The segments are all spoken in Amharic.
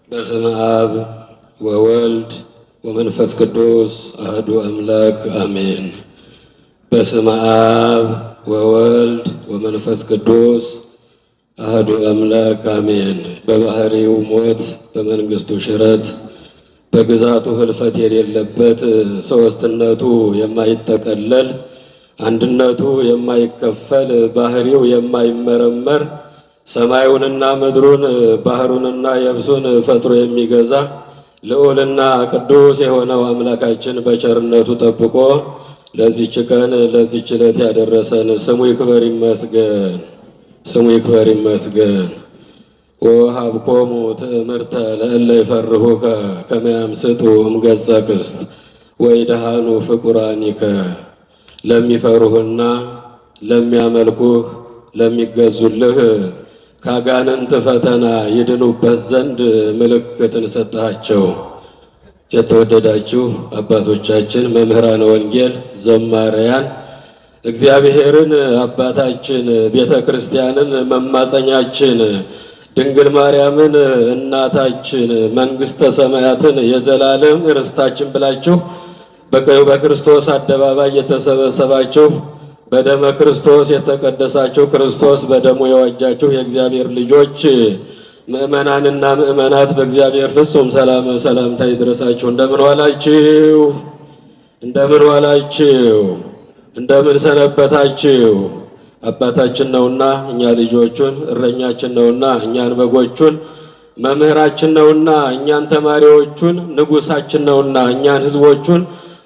በስመ አብ ወወልድ ወመንፈስ ቅዱስ አሐዱ አምላክ አሜን። በስመ አብ ወወልድ ወመንፈስ ቅዱስ አሐዱ አምላክ አሜን። በባህሪው ሞት በመንግስቱ ሽረት በግዛቱ ህልፈት የሌለበት ሦስትነቱ የማይጠቀለል አንድነቱ የማይከፈል ባህሪው የማይመረመር ሰማዩንና ምድሩን ባህሩንና የብሱን ፈጥሮ የሚገዛ ልዑልና ቅዱስ የሆነው አምላካችን በቸርነቱ ጠብቆ ለዚህች ቀን ለዚህች ዕለት ያደረሰን ስሙ ይክበር ይመስገን። ስሙ ይክበር ይመስገን። ወሀብኮሙ ትእምርተ ለእለ ይፈርሁከ ከመ ያምስጡ እምገጸ ቅስት ወይድሃኑ ፍቁራኒከ። ለሚፈሩህና ለሚያመልኩህ ለሚገዙልህ ካጋንንት ፈተና ይድኑበት ዘንድ ምልክትን ሰጣቸው። የተወደዳችሁ አባቶቻችን፣ መምህራነ ወንጌል፣ ዘማሪያን፣ እግዚአብሔርን አባታችን፣ ቤተ ክርስቲያንን መማፀኛችን፣ ድንግል ማርያምን እናታችን፣ መንግሥተ ሰማያትን የዘላለም ርስታችን ብላችሁ በክርስቶስ አደባባይ የተሰበሰባችሁ በደመ ክርስቶስ የተቀደሳችሁ ክርስቶስ በደሙ የዋጃችሁ የእግዚአብሔር ልጆች ምእመናንና ምእመናት በእግዚአብሔር ፍጹም ሰላምታ ይድረሳችሁ። እንደምን ዋላችሁ? እንደምን ዋላችሁ? እንደምን ሰነበታችሁ? አባታችን ነውና እኛ ልጆቹን፣ እረኛችን ነውና እኛን በጎቹን፣ መምህራችን ነውና እኛን ተማሪዎቹን፣ ንጉሳችን ነውና እኛን ሕዝቦቹን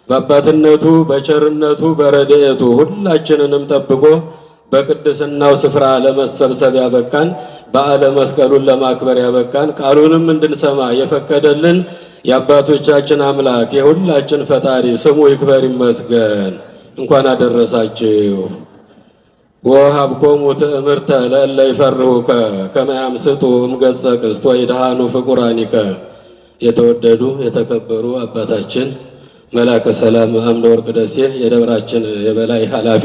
በአባትነቱ በቸርነቱ በረድኤቱ ሁላችንንም ጠብቆ በቅድስናው ስፍራ ለመሰብሰብ ያበቃን፣ በዓለ መስቀሉን ለማክበር ያበቃን፣ ቃሉንም እንድንሰማ የፈቀደልን የአባቶቻችን አምላክ የሁላችን ፈጣሪ ስሙ ይክበር ይመስገን። እንኳን አደረሳችሁ። ወሀብኮሙ ትእምርተ ለእለ ይፈርሁከ ከመ ያምስጡ እምገጸ ቅስት ወይድሃኑ ፍቁራኒከ። የተወደዱ የተከበሩ አባታችን መላከ ሰላም አምደ ወርቅ ደሴ የደብራችን የበላይ ኃላፊ፣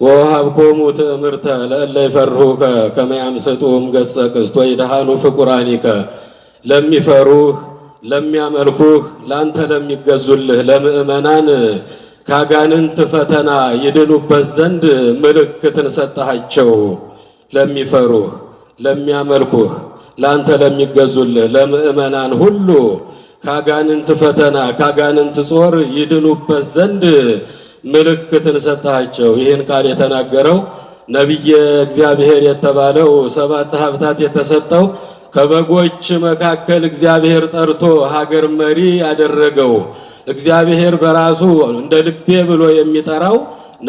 ወሀብኮሙ ትእምርተ ለእለ ይፈርሁከ ከመ ያምስጡ እምገጸ ቅስት ወይድሃኑ ፍቁራኒከ። ለሚፈሩህ ለሚያመልኩህ ለአንተ ለሚገዙልህ ለምእመናን ካጋንንት ፈተና ይድኑበት ዘንድ ምልክትን ሰጠሃቸው። ለሚፈሩህ ለሚያመልኩህ ለአንተ ለሚገዙልህ ለምእመናን ሁሉ ካጋንንት ፈተና ካጋንንት ጾር ይድኑበት ዘንድ ምልክትን ሰጣቸው። ይህን ቃል የተናገረው ነቢየ እግዚአብሔር የተባለው 7 ሀብታት የተሰጠው ከበጎች መካከል እግዚአብሔር ጠርቶ ሀገር መሪ ያደረገው እግዚአብሔር በራሱ እንደ ልቤ ብሎ የሚጠራው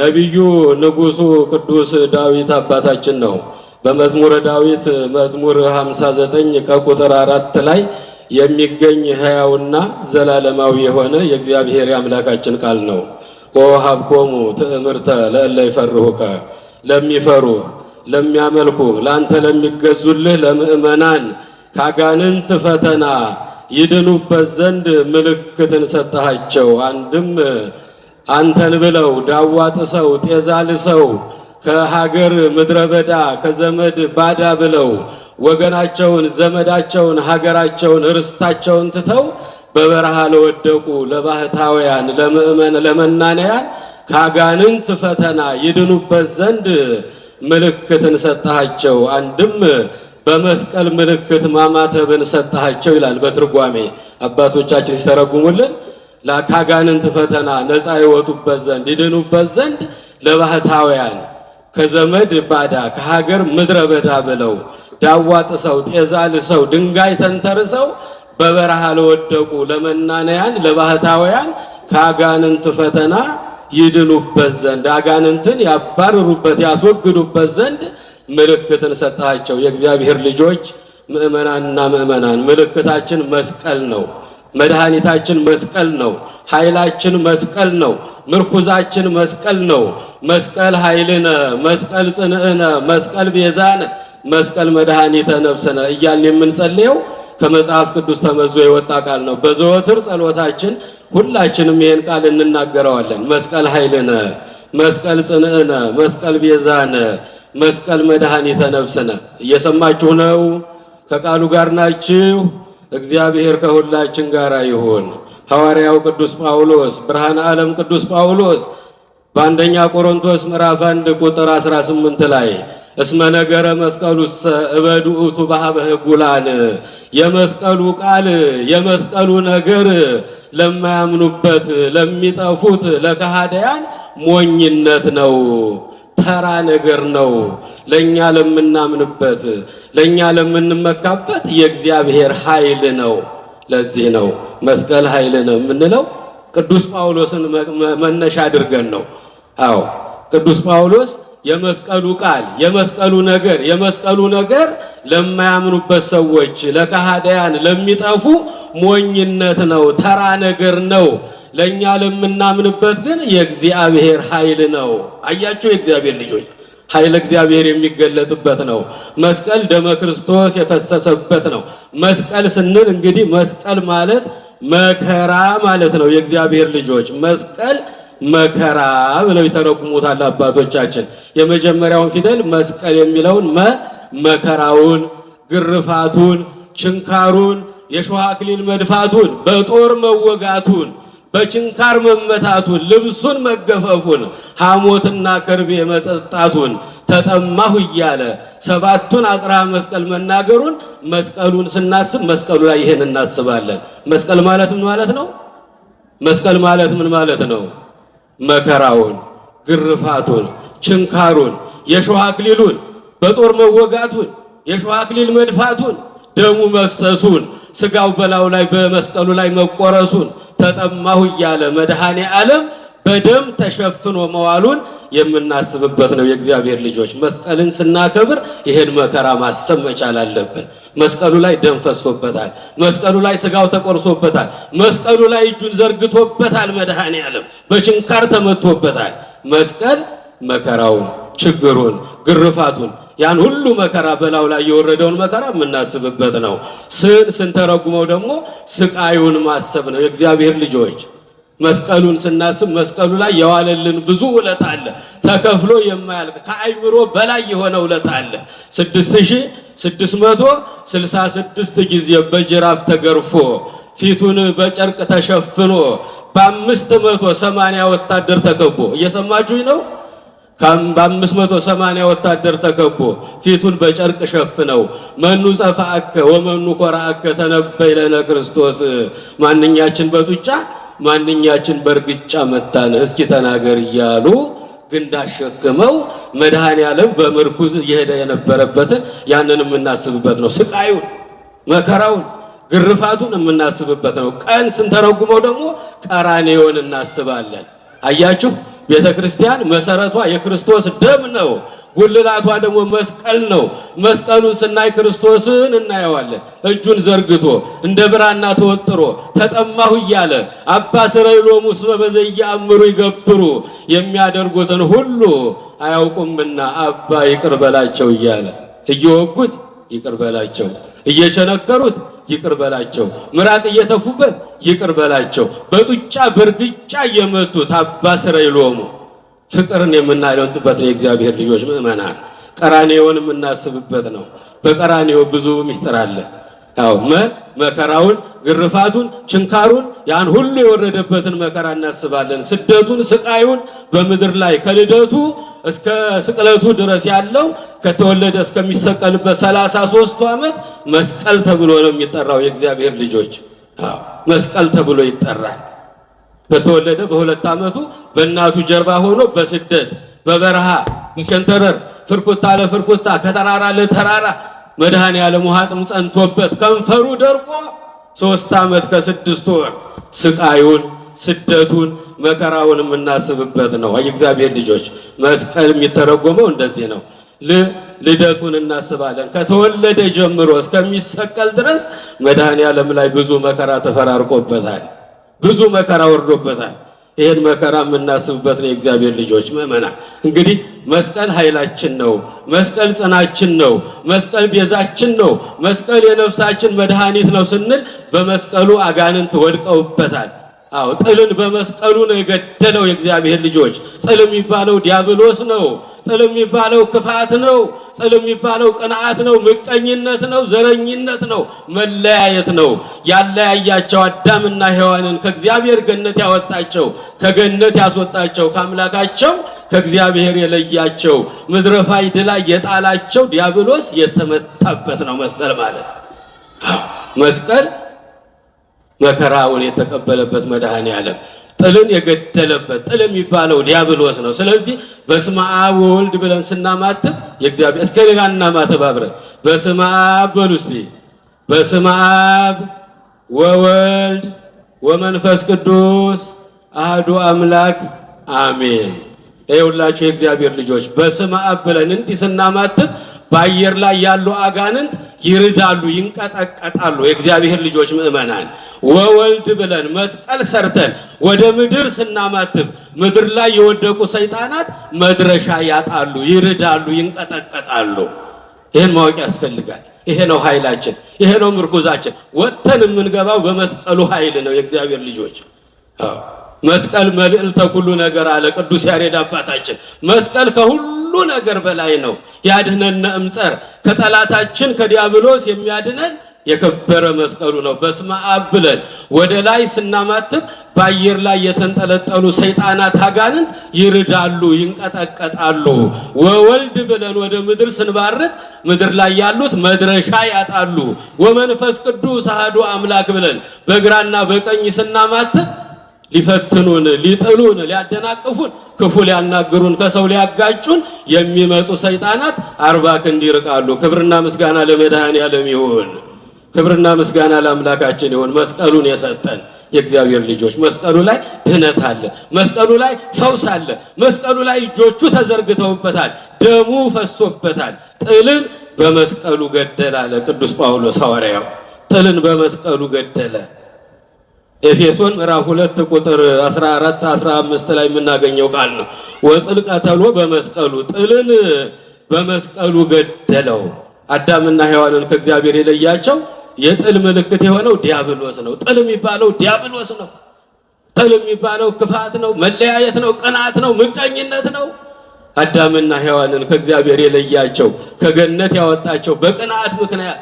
ነቢዩ ንጉሱ ቅዱስ ዳዊት አባታችን ነው። በመዝሙረ ዳዊት መዝሙር 59 ከቁጥር 4 ላይ የሚገኝ ሕያውና ዘላለማዊ የሆነ የእግዚአብሔር የአምላካችን ቃል ነው። ወሀብኮሙ ትእምርተ ለእለ ይፈርሁከ። ለሚፈሩህ ለሚያመልኩህ ለአንተ ለሚገዙልህ ለምእመናን ካጋንንት ፈተና ይድኑበት ዘንድ ምልክትን ሰጠሃቸው። አንድም አንተን ብለው ዳዋ ጥሰው ጤዛ ልሰው ከሀገር ምድረ በዳ ከዘመድ ባዳ ብለው ወገናቸውን ዘመዳቸውን ሀገራቸውን ርስታቸውን ትተው በበረሃ ለወደቁ ለባህታውያን ለመናንያን ካጋንንት ፈተና ይድኑበት ዘንድ ምልክትን ሰጣቸው። አንድም በመስቀል ምልክት ማማተብን ሰጣቸው ይላል በትርጓሜ አባቶቻችን ሲተረጉሙልን። ካጋንንት ፈተና ነፃ ይወጡበት ዘንድ ይድኑበት ዘንድ ለባህታውያን ከዘመድ ባዳ ከሀገር ምድረ በዳ ብለው ዳዋ ጥሰው ጤዛ ልሰው ድንጋይ ተንተርሰው በበረሃ ለወደቁ ለመናንያን ለባህታውያን ከአጋንንት ፈተና ይድኑበት ዘንድ አጋንንትን ያባርሩበት ያስወግዱበት ዘንድ ምልክትን ሰጣቸው። የእግዚአብሔር ልጆች ምእመናንና ምእመናን ምልክታችን መስቀል ነው። መድኃኒታችን መስቀል ነው። ኃይላችን መስቀል ነው። ምርኩዛችን መስቀል ነው። መስቀል ኃይልነ፣ መስቀል ጽንዕነ፣ መስቀል ቤዛነ፣ መስቀል መድኃኒተ ነፍስነ እያልን የምንጸልየው ከመጽሐፍ ቅዱስ ተመዞ የወጣ ቃል ነው። በዘወትር ጸሎታችን ሁላችንም ይሄን ቃል እንናገረዋለን። መስቀል ኃይልነ፣ መስቀል ጽንዕነ፣ መስቀል ቤዛነ፣ መስቀል መድኃኒተ ነፍስነ። እየሰማችሁ ነው? ከቃሉ ጋር ናችሁ? እግዚአብሔር ከሁላችን ጋር ይሁን። ሐዋርያው ቅዱስ ጳውሎስ ብርሃነ ዓለም ቅዱስ ጳውሎስ በአንደኛ ቆሮንቶስ ምዕራፍ 1 ቁጥር 18 ላይ እስመ ነገረ መስቀሉሰ እበዱ ውእቱ በኀበ ሕጉላን፣ የመስቀሉ ቃል የመስቀሉ ነገር ለማያምኑበት ለሚጠፉት ለከሃዲያን ሞኝነት ነው፣ ተራ ነገር ነው። ለኛ ለምናምንበት ለኛ ለምንመካበት የእግዚአብሔር ኃይል ነው። ለዚህ ነው መስቀል ኃይል ነው የምንለው። ቅዱስ ጳውሎስን መነሻ አድርገን ነው። አዎ ቅዱስ ጳውሎስ የመስቀሉ ቃል የመስቀሉ ነገር ለማያምኑበት ሰዎች ለከሃዲያን ለሚጠፉ ሞኝነት ነው፣ ተራ ነገር ነው። ለኛ ለምናምንበት ግን የእግዚአብሔር ኃይል ነው። አያችሁ፣ የእግዚአብሔር ልጆች ኃይል እግዚአብሔር የሚገለጥበት ነው። መስቀል ደመ ክርስቶስ የፈሰሰበት ነው። መስቀል ስንል እንግዲህ መስቀል ማለት መከራ ማለት ነው። የእግዚአብሔር ልጆች መስቀል መከራ ብለው ይተረጉሙታል አባቶቻችን። የመጀመሪያውን ፊደል መስቀል የሚለውን መከራውን፣ ግርፋቱን፣ ችንካሩን፣ የሾህ አክሊል መድፋቱን፣ በጦር መወጋቱን፣ በችንካር መመታቱን፣ ልብሱን መገፈፉን፣ ሐሞትና ከርቤ መጠጣቱን፣ ተጠማሁ እያለ ሰባቱን አጽርሐ መስቀል መናገሩን መስቀሉን ስናስብ መስቀሉ ላይ ይሄን እናስባለን። መስቀል ማለት ምን ማለት ነው? መስቀል ማለት ምን ማለት ነው? መከራውን፣ ግርፋቱን፣ ችንካሩን፣ የሾህ አክሊሉን፣ በጦር መወጋቱን፣ የሾህ አክሊል መድፋቱን፣ ደሙ መፍሰሱን፣ ስጋው በላዩ ላይ በመስቀሉ ላይ መቆረሱን፣ ተጠማሁ እያለ መድኃኔ ዓለም በደም ተሸፍኖ መዋሉን የምናስብበት ነው። የእግዚአብሔር ልጆች መስቀልን ስናከብር ይሄን መከራ ማሰብ መቻል አለብን። መስቀሉ ላይ ደም ፈሶበታል። መስቀሉ ላይ ስጋው ተቆርሶበታል። መስቀሉ ላይ እጁን ዘርግቶበታል። መድኃኔ ዓለም በችንካር ተመቶበታል። መስቀል መከራውን፣ ችግሩን፣ ግርፋቱን ያን ሁሉ መከራ በላዩ ላይ የወረደውን መከራ የምናስብበት ነው። ስንተረጉመው ደግሞ ስቃዩን ማሰብ ነው። የእግዚአብሔር ልጆች መስቀሉን ስናስብ መስቀሉ ላይ የዋለልን ብዙ ውለታ አለ። ተከፍሎ የማያልቅ ከአይምሮ በላይ የሆነ ውለታ አለ። 6666 ጊዜ በጅራፍ ተገርፎ ፊቱን በጨርቅ ተሸፍኖ በ580 ወታደር ተከቦ እየሰማችሁኝ ነው? በ580 ወታደር ተከቦ ፊቱን በጨርቅ ሸፍነው መኑ ጸፋአከ ወመኑ ኮራአከ ተነበይ ለነ ክርስቶስ፣ ማንኛችን በጡጫ ማንኛችን በርግጫ መታን እስኪ ተናገር እያሉ ግንድ አሸክመው መድኃኔ ዓለም በምርኩዝ እየሄደ የነበረበትን ያንን የምናስብበት ነው። ስቃዩን፣ መከራውን፣ ግርፋቱን የምናስብበት ነው። ቀን ስንተረጉመው ደግሞ ቀራንዮን እናስባለን። አያችሁ፣ ቤተ ክርስቲያን መሰረቷ የክርስቶስ ደም ነው። ጉልላቷ ደግሞ መስቀል ነው። መስቀሉን ስናይ ክርስቶስን እናየዋለን። እጁን ዘርግቶ እንደ ብራና ተወጥሮ ተጠማሁ እያለ አባ ስረይሎሙ እስመ በዘየአምሩ ይገብሩ፣ የሚያደርጉትን ሁሉ አያውቁምና አባ ይቅር በላቸው እያለ እየወጉት ይቅር በላቸው፣ እየቸነከሩት ይቅር በላቸው፣ ምራቅ እየተፉበት ይቅር በላቸው፣ በጡጫ በርግጫ እየመቱት አባ ስረይሎሙ ፍቅርን የምናለንጥበት ነው። የእግዚአብሔር ልጆች ምእመናን ቀራንዮውን የምናስብበት ነው። በቀራንዮ ብዙ ምስጢር አለ። ያው መከራውን፣ ግርፋቱን፣ ችንካሩን ያን ሁሉ የወረደበትን መከራ እናስባለን። ስደቱን፣ ስቃዩን በምድር ላይ ከልደቱ እስከ ስቅለቱ ድረስ ያለው ከተወለደ እስከሚሰቀልበት 33 ዓመት መስቀል ተብሎ ነው የሚጠራው። የእግዚአብሔር ልጆች መስቀል ተብሎ ይጠራል። በተወለደ በ2 ዓመቱ በእናቱ ጀርባ ሆኖ በስደት በበረሃ በሸንተረር ፍርኩታ ለፍርኩታ ከተራራ ለተራራ መድኃኔ ዓለም ውሃ ጥም ጸንቶበት ከንፈሩ ደርቆ 3 ዓመት ከ6 ወር ስቃዩን፣ ስደቱን፣ መከራውን የምናስብበት ነው። የእግዚአብሔር ልጆች መስቀል የሚተረጎመው እንደዚህ ነው። ልደቱን እናስባለን። ከተወለደ ጀምሮ እስከሚሰቀል ድረስ መድኃኔዓለም ላይ ብዙ መከራ ተፈራርቆበታል፣ ብዙ መከራ ወርዶበታል። ይሄን መከራ የምናስብበት ነው የእግዚአብሔር ልጆች ምእመናን። እንግዲህ መስቀል ኃይላችን ነው፣ መስቀል ጽናችን ነው፣ መስቀል ቤዛችን ነው፣ መስቀል የነፍሳችን መድኃኒት ነው ስንል በመስቀሉ አጋንንት ወድቀውበታል። አዎ ጥልን በመስቀሉ ነው የገደለው የእግዚአብሔር ልጆች። ጥል የሚባለው ዲያብሎስ ነው። ጥል የሚባለው ክፋት ነው። ጥል የሚባለው ቅንዓት ነው፣ ምቀኝነት ነው፣ ዘረኝነት ነው፣ መለያየት ነው። ያለያያቸው አዳምና ሔዋንን ከእግዚአብሔር ገነት ያወጣቸው፣ ከገነት ያስወጣቸው፣ ከአምላካቸው ከእግዚአብሔር የለያቸው፣ ምድረ ፋይድ ላይ የጣላቸው ዲያብሎስ የተመታበት ነው መስቀል ማለት። መስቀል መከራውን የተቀበለበት መድኃኔዓለም ጥልን የገደለበት ጥል የሚባለው ዲያብሎስ ነው። ስለዚህ በስመ አብ ወወልድ ብለን ስናማትብ የእግዚአብሔር እስከ ሌላ እናማትብ አብረን በስመ አብ በሉ እስቲ። በስመ አብ ወወልድ ወመንፈስ ቅዱስ አሐዱ አምላክ አሜን። ይኸውላችሁ የእግዚአብሔር ልጆች በስመ አብ ብለን እንዲህ ስናማትብ በአየር ላይ ያሉ አጋንንት ይርዳሉ፣ ይንቀጠቀጣሉ። የእግዚአብሔር ልጆች ምእመናን ወወልድ ብለን መስቀል ሰርተን ወደ ምድር ስናማትብ ምድር ላይ የወደቁ ሰይጣናት መድረሻ ያጣሉ፣ ይርዳሉ፣ ይንቀጠቀጣሉ። ይህን ማወቅ ያስፈልጋል። ይሄ ነው ኃይላችን፣ ይሄ ነው ምርኩዛችን። ወጥተን የምንገባው በመስቀሉ ኃይል ነው የእግዚአብሔር ልጆች። መስቀል መልዕልተ ኩሉ ነገር አለ ቅዱስ ያሬድ አባታችን። መስቀል ከሁሉ ነገር በላይ ነው። ያድነነ እምጸር ከጠላታችን ከዲያብሎስ የሚያድነን የከበረ መስቀሉ ነው። በስመ አብ ብለን ወደ ላይ ስናማትብ በአየር ላይ የተንጠለጠሉ ሰይጣናት አጋንንት ይርዳሉ፣ ይንቀጠቀጣሉ። ወወልድ ብለን ወደ ምድር ስንባርክ ምድር ላይ ያሉት መድረሻ ያጣሉ። ወመንፈስ ቅዱስ አሐዱ አምላክ ብለን በግራና በቀኝ ስናማትብ ሊፈትኑን፣ ሊጥሉን፣ ሊያደናቅፉን፣ ክፉ ሊያናግሩን፣ ከሰው ሊያጋጩን የሚመጡ ሰይጣናት 40 ክንድ ይርቃሉ። ክብርና ምስጋና ለመድኃኔዓለም ይሁን። ክብርና ምስጋና ለአምላካችን ይሁን። መስቀሉን የሰጠን የእግዚአብሔር ልጆች መስቀሉ ላይ ድህነት አለ። መስቀሉ ላይ ፈውስ አለ። መስቀሉ ላይ እጆቹ ተዘርግተውበታል፣ ደሙ ፈሶበታል። ጥልን በመስቀሉ ገደለ አለ ቅዱስ ጳውሎስ ሐዋርያው። ጥልን በመስቀሉ ገደለ። ኤፌሶን ምዕራፍ 2 ቁጥር 14 15 ላይ የምናገኘው ቃል ነው። ወጽልቀ ተሎ በመስቀሉ ጥልን በመስቀሉ ገደለው። አዳምና ሔዋንን ከእግዚአብሔር የለያቸው የጥል ምልክት የሆነው ዲያብሎስ ነው። ጥል የሚባለው ዲያብሎስ ነው። ጥል የሚባለው ክፋት ነው፣ መለያየት ነው፣ ቅናት ነው፣ ምቀኝነት ነው። አዳምና ሔዋንን ከእግዚአብሔር የለያቸው ከገነት ያወጣቸው በቅናት ምክንያት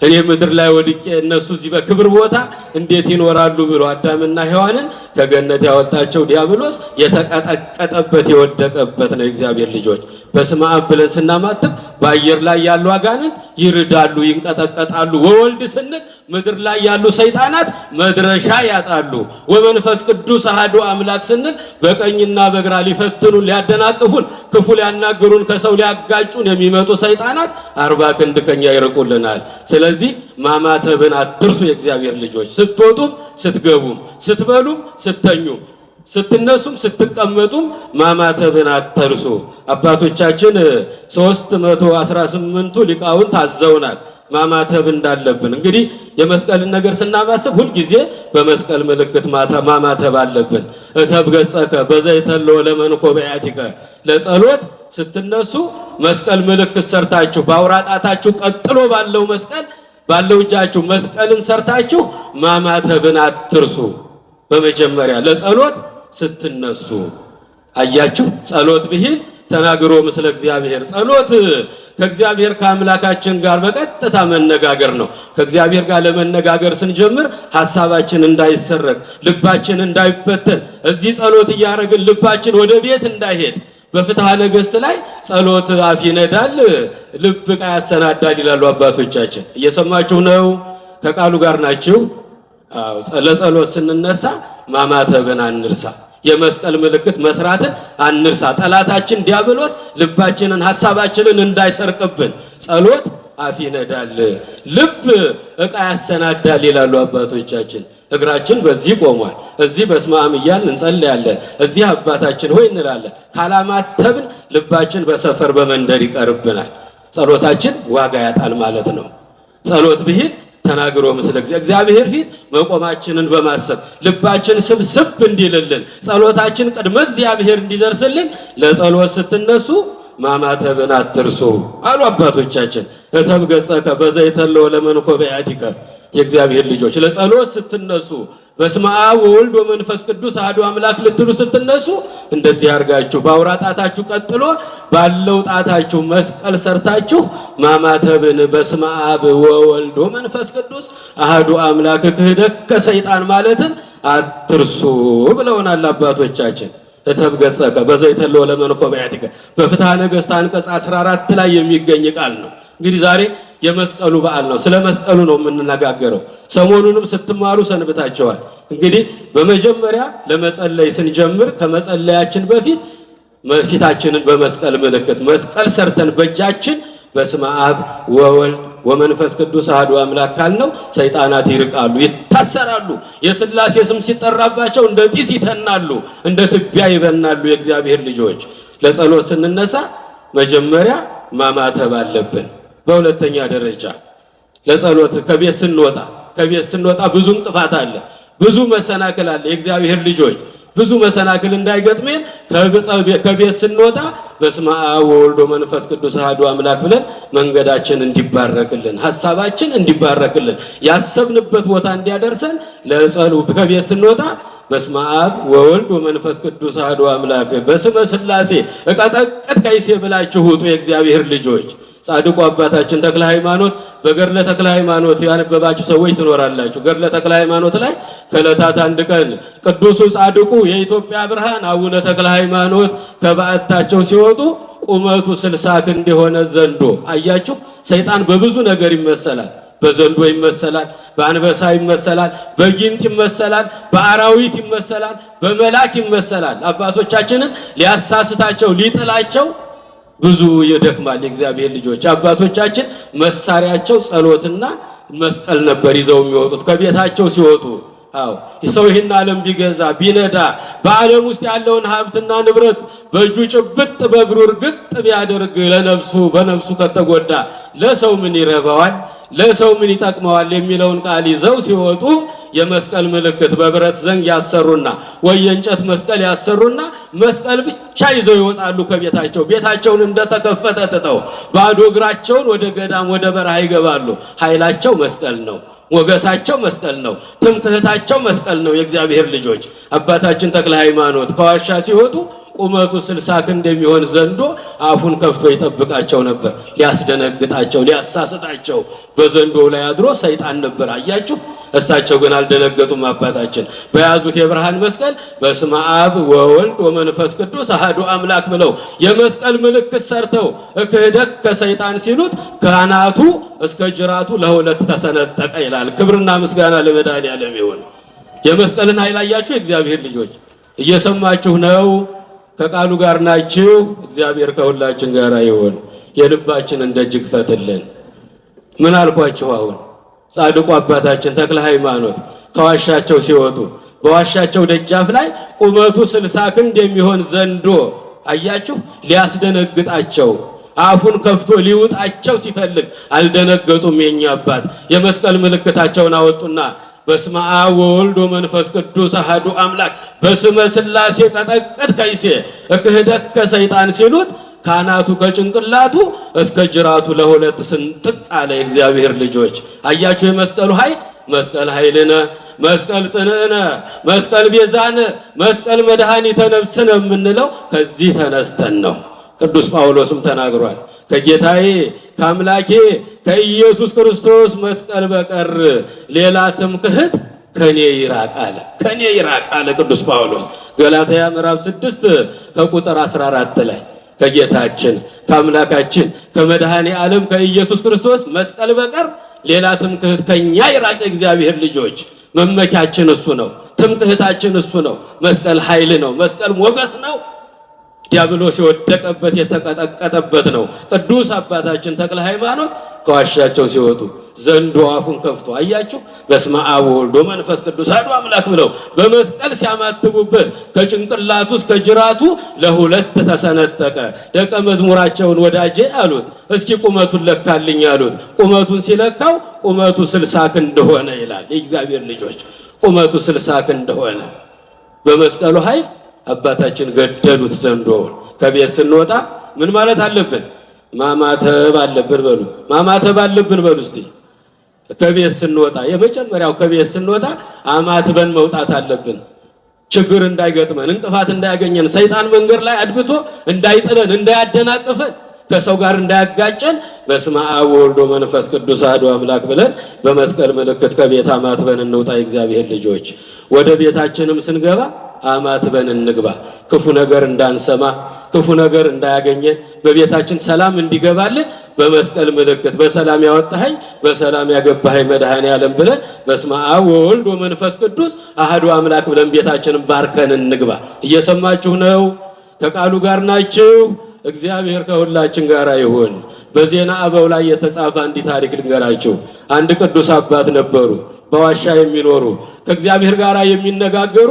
እኔ ምድር ላይ ወድቄ እነሱ እዚህ በክብር ቦታ እንዴት ይኖራሉ ብሎ አዳምና ሔዋንን ከገነት ያወጣቸው ዲያብሎስ የተቀጠቀጠበት የወደቀበት ነው። የእግዚአብሔር ልጆች በስመ አብ ብለን ስናማትብ በአየር ላይ ያሉ አጋንንት ይርዳሉ፣ ይንቀጠቀጣሉ። ወወልድ ስንል ምድር ላይ ያሉ ሰይጣናት መድረሻ ያጣሉ። ወመንፈስ ቅዱስ አሐዱ አምላክ ስንል በቀኝና በግራ ሊፈትኑን፣ ሊያደናቅፉን፣ ክፉ ሊያናግሩን፣ ከሰው ሊያጋጩን የሚመጡ ሰይጣናት 40 ክንድ ከኛ ይርቁልናል። ስለዚህ ማማተብን አትርሱ የእግዚአብሔር ልጆች። ስትወጡም ስትገቡም፣ ስትበሉም ስተኙም፣ ስትነሱም ስትቀመጡም ማማተብን አትርሱ። አባቶቻችን 318ቱ ሊቃውንት ታዘውናል ማማተብ እንዳለብን። እንግዲህ የመስቀልን ነገር ስናማስብ ሁልጊዜ በመስቀል ምልክት ማማተብ አለብን። እተብ ገጸከ በዘይተሎ ለመንኮበያቲከ ለጸሎት ስትነሱ መስቀል ምልክት ሰርታችሁ በአውራጣታችሁ ቀጥሎ ባለው መስቀል ባለው እጃችሁ መስቀልን ሰርታችሁ ማማተብን አትርሱ። በመጀመሪያ ለጸሎት ስትነሱ አያችሁ፣ ጸሎት ብሂል ተናግሮ ምስለ እግዚአብሔር። ጸሎት ከእግዚአብሔር ከአምላካችን ጋር በቀጥታ መነጋገር ነው። ከእግዚአብሔር ጋር ለመነጋገር ስንጀምር ሐሳባችን እንዳይሰረቅ፣ ልባችን እንዳይበተን፣ እዚህ ጸሎት እያደረግን ልባችን ወደ ቤት እንዳይሄድ በፍትሐ ነገሥት ላይ ጸሎት አፍ ይነዳል ልብ ዕቃ ያሰናዳል ይላሉ አባቶቻችን። እየሰማችሁ ነው? ከቃሉ ጋር ናችሁ? አዎ። ለጸሎት ስንነሳ ማማተብን አንርሳ። የመስቀል ምልክት መስራትን አንርሳ። ጠላታችን ዲያብሎስ ልባችንን ሐሳባችንን እንዳይሰርቅብን ጸሎት አፍ ይነዳል፣ ልብ ዕቃ ያሰናዳል ይላሉ አባቶቻችን። እግራችን በዚህ ቆሟል። እዚህ በስመ አብ እያልን እንጸልያለን። እዚህ አባታችን ሆይ እንላለን። ካላማተብን ልባችን በሰፈር በመንደር ይቀርብናል። ጸሎታችን ዋጋ ያጣል ማለት ነው። ጸሎት ብሂል ተናግሮ ምስለ እግዚአብሔር ፊት መቆማችንን በማሰብ ልባችን ስብስብ እንዲልልን ጸሎታችን ቅድመ እግዚአብሔር እንዲደርስልን ለጸሎት ስትነሱ ማማተብን አትርሱ አሉ አባቶቻችን። እተብ ገጸከ በዘይተለ ለመንኮበያቲከ የእግዚአብሔር ልጆች ለጸሎት ስትነሱ በስመ አብ ወወልድ ወመንፈስ ቅዱስ አሐዱ አምላክ ልትሉ ስትነሱ እንደዚህ አድርጋችሁ በአውራ ጣታችሁ ቀጥሎ ባለው ጣታችሁ መስቀል ሰርታችሁ ማማተብን በስመ አብ ወወልድ ወመንፈስ ቅዱስ አሐዱ አምላክ ክህደከ ሰይጣን ማለትን አትርሱ ብለውናል አባቶቻችን። እተብ ገጸከ በዘይተለ ለመንኮበያቲከ በፍትሐ ነገሥት አንቀጽ 14 ላይ የሚገኝ ቃል ነው። እንግዲህ ዛሬ የመስቀሉ በዓል ነው። ስለ መስቀሉ ነው የምንነጋገረው። ሰሞኑንም ስትማሩ ሰንብታቸዋል። እንግዲህ በመጀመሪያ ለመጸለይ ስንጀምር ከመጸለያችን በፊት ፊታችንን በመስቀል ምልክት መስቀል ሰርተን በእጃችን በስመ አብ ወወልድ ወመንፈስ ቅዱስ አሐዱ አምላክ ካልነው ሰይጣናት ይርቃሉ፣ ይታሰራሉ። የሥላሴ ስም ሲጠራባቸው እንደ ጢስ ይተናሉ፣ እንደ ትቢያ ይበናሉ። የእግዚአብሔር ልጆች ለጸሎት ስንነሳ መጀመሪያ ማማተብ አለብን። በሁለተኛ ደረጃ ለጸሎት ከቤት ስንወጣ ብዙ እንቅፋት አለ፣ ብዙ መሰናክል አለ። የእግዚአብሔር ልጆች ብዙ መሰናክል እንዳይገጥመን ከቤት ስንወጣ በስመ አብ ወወልድ ወመንፈስ ቅዱስ አሐዱ አምላክ ብለን መንገዳችን እንዲባረክልን፣ ሐሳባችን እንዲባረክልን፣ ያሰብንበት ቦታ እንዲያደርሰን ለጸሎት ከቤት ስንወጣ በስመ አብ ወወልድ ወመንፈስ ቅዱስ አሐዱ አምላክ በስመ ሥላሴ እቀጠቅጥ ከይሴ ብላችሁ ውጡ። የእግዚአብሔር ልጆች ጻድቁ አባታችን ተክለ ሃይማኖት በገድለ ተክለ ሃይማኖት ያነበባችሁ ሰዎች ትኖራላችሁ። ገድለ ተክለ ሃይማኖት ላይ ከዕለታት አንድ ቀን ቅዱሱ ጻድቁ የኢትዮጵያ ብርሃን አቡነ ተክለ ሃይማኖት ከበዓታቸው ሲወጡ ቁመቱ 60 ክንድ የሆነ ዘንዶ አያችሁ። ሰይጣን በብዙ ነገር ይመሰላል። በዘንዶ ይመሰላል፣ በአንበሳ ይመሰላል፣ በጊንጥ ይመሰላል፣ በአራዊት ይመሰላል፣ በመላክ ይመሰላል። አባቶቻችንን ሊያሳስታቸው ሊጥላቸው ብዙ ይደክማል። የእግዚአብሔር ልጆች አባቶቻችን መሳሪያቸው ጸሎትና መስቀል ነበር ይዘው የሚወጡት ከቤታቸው ሲወጡ። አዎ ሰው ይህን ዓለም ቢገዛ ቢነዳ በዓለም ውስጥ ያለውን ሀብትና ንብረት በእጁ ጭብጥ በእግሩ እርግጥ ቢያደርግ ለነፍሱ በነፍሱ ከተጎዳ ለሰው ምን ይረባዋል? ለሰው ምን ይጠቅመዋል? የሚለውን ቃል ይዘው ሲወጡ የመስቀል ምልክት በብረት ዘንግ ያሰሩና ወይ የእንጨት መስቀል ያሰሩና መስቀል ብቻ ይዘው ይወጣሉ ከቤታቸው። ቤታቸውን እንደተከፈተ ትተው ባዶ እግራቸውን ወደ ገዳም ወደ በረሃ ይገባሉ። ኃይላቸው መስቀል ነው። ሞገሳቸው መስቀል ነው። ትምክህታቸው መስቀል ነው። የእግዚአብሔር ልጆች አባታችን ተክለ ሃይማኖት ከዋሻ ሲወጡ ቁመቱ 60 ክንድ የሚሆን ዘንዶ አፉን ከፍቶ ይጠብቃቸው ነበር። ሊያስደነግጣቸው ሊያሳስታቸው በዘንዶው ላይ አድሮ ሰይጣን ነበር። አያችሁ። እሳቸው ግን አልደነገጡም። አባታችን በያዙት የብርሃን መስቀል በስመ አብ ወወልድ ወመንፈስ ቅዱስ አሐዱ አምላክ ብለው የመስቀል ምልክት ሰርተው እክህደከ ሰይጣን ሲሉት ካህናቱ እስከ ጅራቱ ለሁለት ተሰነጠቀ ይላል። ክብርና ምስጋና ለመድኃኔዓለም ይሁን። የመስቀልን ኃይል አያችሁ። የእግዚአብሔር ልጆች እየሰማችሁ ነው። ከቃሉ ጋር ናችሁ። እግዚአብሔር ከሁላችን ጋር ይሁን። የልባችንን ደጅ ክፈትልን። ምን አልኳችሁ? አሁን ጻድቁ አባታችን ተክለ ሃይማኖት ከዋሻቸው ሲወጡ በዋሻቸው ደጃፍ ላይ ቁመቱ 60 ክንድ የሚሆን ዘንዶ አያችሁ። ሊያስደነግጣቸው አፉን ከፍቶ ሊውጣቸው ሲፈልግ አልደነገጡም። የኛ አባት የመስቀል ምልክታቸውን አወጡና በስመ አብ ወወልድ ወመንፈስ ቅዱስ አሐዱ አምላክ በስመ ሥላሴ ቀጠቅጥ ከይሴ እክህደከ ሰይጣን ሲሉት ካህናቱ ከጭንቅላቱ እስከ ጅራቱ ለሁለት ስንጥቅ አለ። የእግዚአብሔር ልጆች አያችሁ። የመስቀሉ ኃይል መስቀል ኃይልነ፣ መስቀል ጽንዕነ፣ መስቀል ቤዛነ፣ መስቀል መድኃኒተ ነፍስነ የምንለው ከዚህ ተነስተን ነው። ቅዱስ ጳውሎስም ተናግሯል። ከጌታዬ ከአምላኬ ከኢየሱስ ክርስቶስ መስቀል በቀር ሌላ ትምክህት ከኔ ይራቅ አለ። ከኔ ይራቅ አለ ቅዱስ ጳውሎስ ገላትያ ምዕራፍ 6 ከቁጥር 14 ላይ ከጌታችን ከአምላካችን ከመድኃኔ ዓለም ከኢየሱስ ክርስቶስ መስቀል በቀር ሌላ ትምክህት ከኛ ይራቅ። እግዚአብሔር ልጆች መመኪያችን እሱ ነው። ትምክህታችን እሱ ነው። መስቀል ኃይል ነው። መስቀል ሞገስ ነው። ዲያብሎስ የወደቀበት የተቀጠቀጠበት ነው። ቅዱስ አባታችን ተክለ ሃይማኖት ከዋሻቸው ሲወጡ ዘንዶ አፉን ከፍቶ አያችሁ። በስመ አብ ወወልድ ወመንፈስ ቅዱስ አሐዱ አምላክ ብለው በመስቀል ሲያማትቡበት ከጭንቅላቱ እስከ ጅራቱ ለሁለት ተሰነጠቀ። ደቀ መዝሙራቸውን ወዳጄ አሉት፣ እስኪ ቁመቱን ለካልኝ አሉት። ቁመቱን ሲለካው ቁመቱ 60 ክንድ ሆነ ይላል። የእግዚአብሔር ልጆች ቁመቱ 60 ክንድ ሆነ። በመስቀሉ ኃይል አባታችን ገደሉት ዘንዶውን። ከቤት ስንወጣ ምን ማለት አለብን? ማማተብ አለብን በሉ። ማማተብ አለብን በሉ እስቲ። ከቤት ስንወጣ የመጀመሪያው ከቤት ስንወጣ አማትበን መውጣት አለብን። ችግር እንዳይገጥመን፣ እንቅፋት እንዳያገኘን፣ ሰይጣን መንገድ ላይ አድብቶ እንዳይጥለን፣ እንዳያደናቅፈን፣ ከሰው ጋር እንዳያጋጨን በስመ አብ ወወልድ ወመንፈስ ቅዱስ አሐዱ አምላክ ብለን በመስቀል ምልክት ከቤት አማትበን እንውጣ። የእግዚአብሔር ልጆች ወደ ቤታችንም ስንገባ አማትበን እንግባ። ክፉ ነገር እንዳንሰማ፣ ክፉ ነገር እንዳያገኘን፣ በቤታችን ሰላም እንዲገባልን በመስቀል ምልክት በሰላም ያወጣኸኝ በሰላም ያገባኸኝ መድኃኔዓለም ብለን በስመ አብ ወወልድ ወመንፈስ ቅዱስ አሐዱ አምላክ ብለን ቤታችንን ባርከን እንግባ። እየሰማችሁ ነው? ከቃሉ ጋር ናችሁ? እግዚአብሔር ከሁላችን ጋር ይሁን። በዜና አበው ላይ የተጻፈ አንድ ታሪክ ልንገራችሁ። አንድ ቅዱስ አባት ነበሩ፣ በዋሻ የሚኖሩ ከእግዚአብሔር ጋር የሚነጋገሩ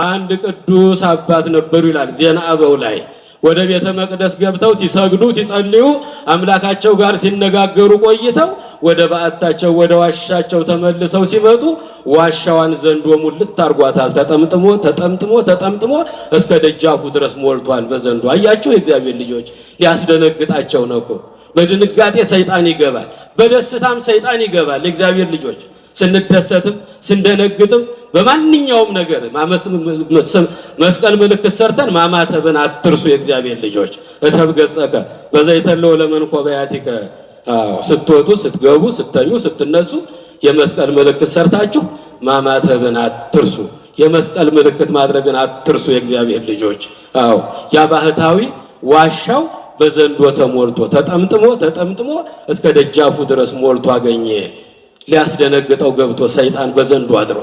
አንድ ቅዱስ አባት ነበሩ ይላል ዜና አበው ላይ። ወደ ቤተ መቅደስ ገብተው ሲሰግዱ ሲጸልዩ አምላካቸው ጋር ሲነጋገሩ ቆይተው ወደ በዓታቸው ወደ ዋሻቸው ተመልሰው ሲመጡ ዋሻዋን ዘንዶ ሙልት አርጓታል። ተጠምጥሞ እስከ ደጃፉ ድረስ ሞልቷል በዘንዶ። አያችሁ የእግዚአብሔር ልጆች፣ ሊያስደነግጣቸው ነው እኮ። በድንጋጤ ሰይጣን ይገባል፣ በደስታም ሰይጣን ይገባል። የእግዚአብሔር ልጆች ስንደሰትም ስንደነግጥም በማንኛውም ነገር መስቀል ምልክት ሰርተን ማማተብን አትርሱ። የእግዚአብሔር ልጆች እተብ ገጸከ በዘይተሎ ለመንኮበያቲከ። ስትወጡ ስትገቡ ስተኙ ስትነሱ የመስቀል ምልክት ሰርታችሁ ማማተብን አትርሱ። የመስቀል ምልክት ማድረግን አትርሱ። የእግዚአብሔር ልጆች ያ ባህታዊ ዋሻው በዘንዶ ተሞልቶ ተጠምጥሞ እስከ ደጃፉ ድረስ ሞልቶ አገኘ። ሊያስደነግጠው ገብቶ ሰይጣን በዘንዶ አድሮ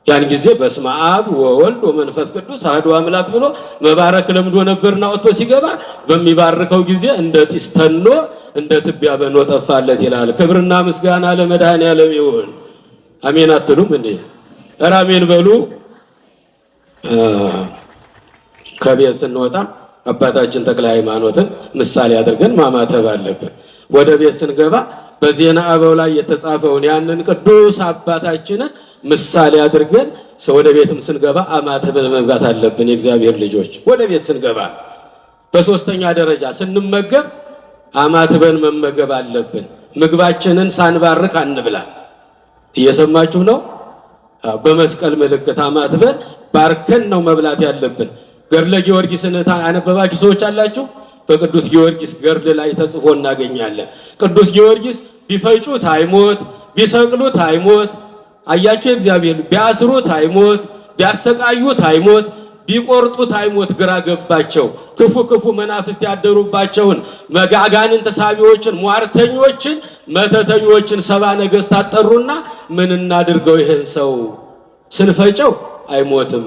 ያን ጊዜ በስመ አብ ወወልድ ወመንፈስ ቅዱስ አሐዱ አምላክ ብሎ መባረክ ለምዶ ነበርና ወጥቶ ሲገባ በሚባርከው ጊዜ እንደ ጢስ ተኖ እንደ ትቢያ በኖ ጠፋለት ይላል። ክብርና ምስጋና ለመድኃኔዓለም ይሁን። አሜን አትሉም እንዴ? ኧረ አሜን በሉ። ከቤት ስንወጣ አባታችን ተክለ ሃይማኖትን ምሳሌ አድርገን ማማተብ አለብን። ወደ ቤት ስንገባ በዜና አበው ላይ የተጻፈውን ያንን ቅዱስ አባታችንን ምሳሌ አድርገን ወደ ቤትም ስንገባ አማተብን መግባት አለብን። የእግዚአብሔር ልጆች ወደ ቤት ስንገባ በሶስተኛ ደረጃ ስንመገብ አማትበን መመገብ አለብን። ምግባችንን ሳንባርክ አንብላ። እየሰማችሁ ነው? በመስቀል ምልክት አማትበን ባርከን ነው መብላት ያለብን። ገድለ ጊዮርጊስን አነበባችሁ ሰዎች አላችሁ? በቅዱስ ጊዮርጊስ ገድል ላይ ተጽፎ እናገኛለን። ቅዱስ ጊዮርጊስ ቢፈጩት አይሞት፣ ቢሰቅሉት አይሞት። አያችሁ እግዚአብሔር፣ ቢያስሩት አይሞት፣ ቢያሰቃዩት አይሞት፣ ቢቆርጡት አይሞት። ግራ ገባቸው። ክፉ መናፍስት ያደሩባቸውን መጋጋንን ተሳቢዎችን፣ ሟርተኞችን፣ መተተኞችን ሰባ ነገሥታት ጠሩና ምን እናድርገው ይሄን ሰው? ስንፈጨው አይሞትም፣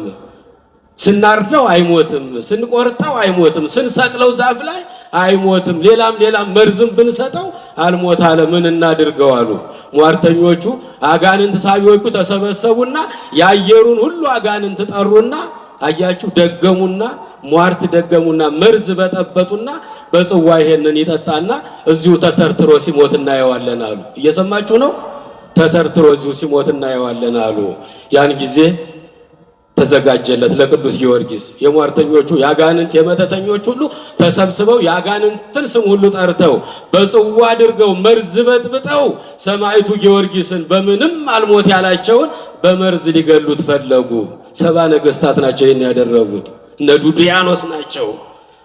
ስናርደው አይሞትም፣ ስንቆርጠው አይሞትም፣ ስንሰቅለው ዛፍ ላይ አይሞትም፣ ሌላም መርዝም ብንሰጠው አልሞት አለ። ምን እናድርገው አሉ። ሟርተኞቹ አጋንንት ሳቢዎቹ ተሰበሰቡና ያየሩን ሁሉ አጋንንት ጠሩና አያችሁ ደገሙና ሟርት ደገሙና መርዝ በጠበጡና በጽዋ ይሄንን ይጠጣና እዚሁ ተተርትሮ ሲሞት እናየዋለን አሉ። እየሰማችሁ ነው? ተተርትሮ እዚሁ ሲሞት እናየዋለን አሉ። ያን ጊዜ ተዘጋጀለት ለቅዱስ ጊዮርጊስ። የሟርተኞቹ የአጋንንት የመተተኞች ሁሉ ተሰብስበው የአጋንንትን ስም ሁሉ ጠርተው በጽዋ አድርገው መርዝ በጥብጠው ሰማዕቱ ጊዮርጊስን በምንም አልሞት ያላቸውን በመርዝ ሊገሉት ፈለጉ። ሰባ ነገሥታት ናቸው ይህን ያደረጉት፣ እነ ዱድያኖስ ናቸው።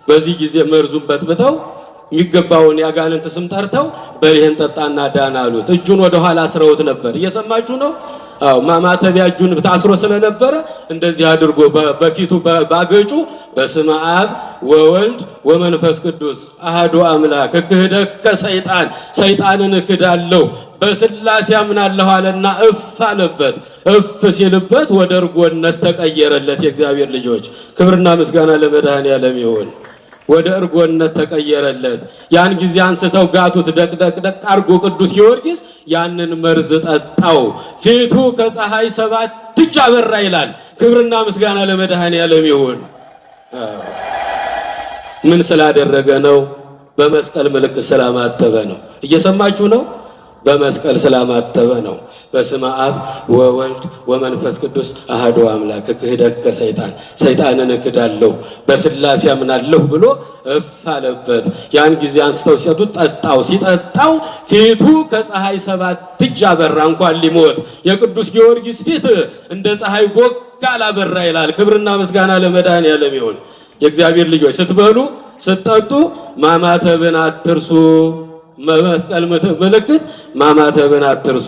በዚህ ጊዜ መርዙን በጥብጠው የሚገባውን የአጋንንት ስም ጠርተው በልህን ጠጣና ዳን አሉት። እጁን ወደ ኋላ አስረውት ነበር። እየሰማችሁ ነው? ማማተቢያ እጁን ታስሮ ስለነበረ እንደዚህ አድርጎ በፊቱ ባገጩ በስመ አብ ወወልድ ወመንፈስ ቅዱስ አሐዱ አምላክ እክህደከ ሰይጣንን እክዳለሁ በስላሴ አምናለሁ አለና እፍ አለበት። እፍ ሲልበት ወደ እርጎነት ተቀየረለት። የእግዚአብሔር ልጆች ክብርና ምስጋና ለመድኃኔዓለም ይሁን። ወደ እርጎነት ተቀየረለት። ያን ጊዜ አንስተው ጋቱት። ደቅ አርጎ ቅዱስ ጊዮርጊስ ያንን መርዝ ጠጣው። ፊቱ ከፀሐይ 7 እጅ አበራ ይላል። ክብርና ምስጋና ለመድኃኔዓለም ይሁን። ምን ስላደረገ ነው? በመስቀል ምልክት ስላማተበ ነው። እየሰማችሁ ነው? በመስቀል ስላማተበ ነው። በስመ አብ ወወልድ ወመንፈስ ቅዱስ አሐዱ አምላክ እክህደከ ሰይጣን፣ ሰይጣንን እክዳለሁ በስላሴ አምናለሁ ብሎ እፍ አለበት። ያን ጊዜ አንስተው ሲሰጡት ጠጣው። ሲጠጣው ፊቱ ከፀሐይ 7 እጅ አበራ። እንኳን ሊሞት የቅዱስ ጊዮርጊስ ፊት እንደ ፀሐይ ቦጋ አላበራ ይላል። ክብርና ምስጋና ለመድኃኔዓለም ይሁን። የእግዚአብሔር ልጆች ስትበሉ ስትጠጡ ማማተብን አትርሱ። መስቀል ምልክት ማማተብን አትርሱ።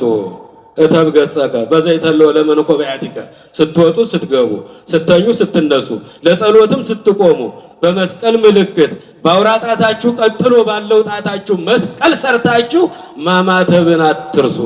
እተብ ገጸከ በዘይተሎ ለመንኮባያቲከ ስትወጡ ስትገቡ፣ ስተኙ ስትነሱ፣ ለጸሎትም ስትቆሙ በመስቀል ምልክት በአውራ ጣታችሁ ቀጥሎ ባለው ጣታችሁ መስቀል ሰርታችሁ ማማተብን አትርሱ።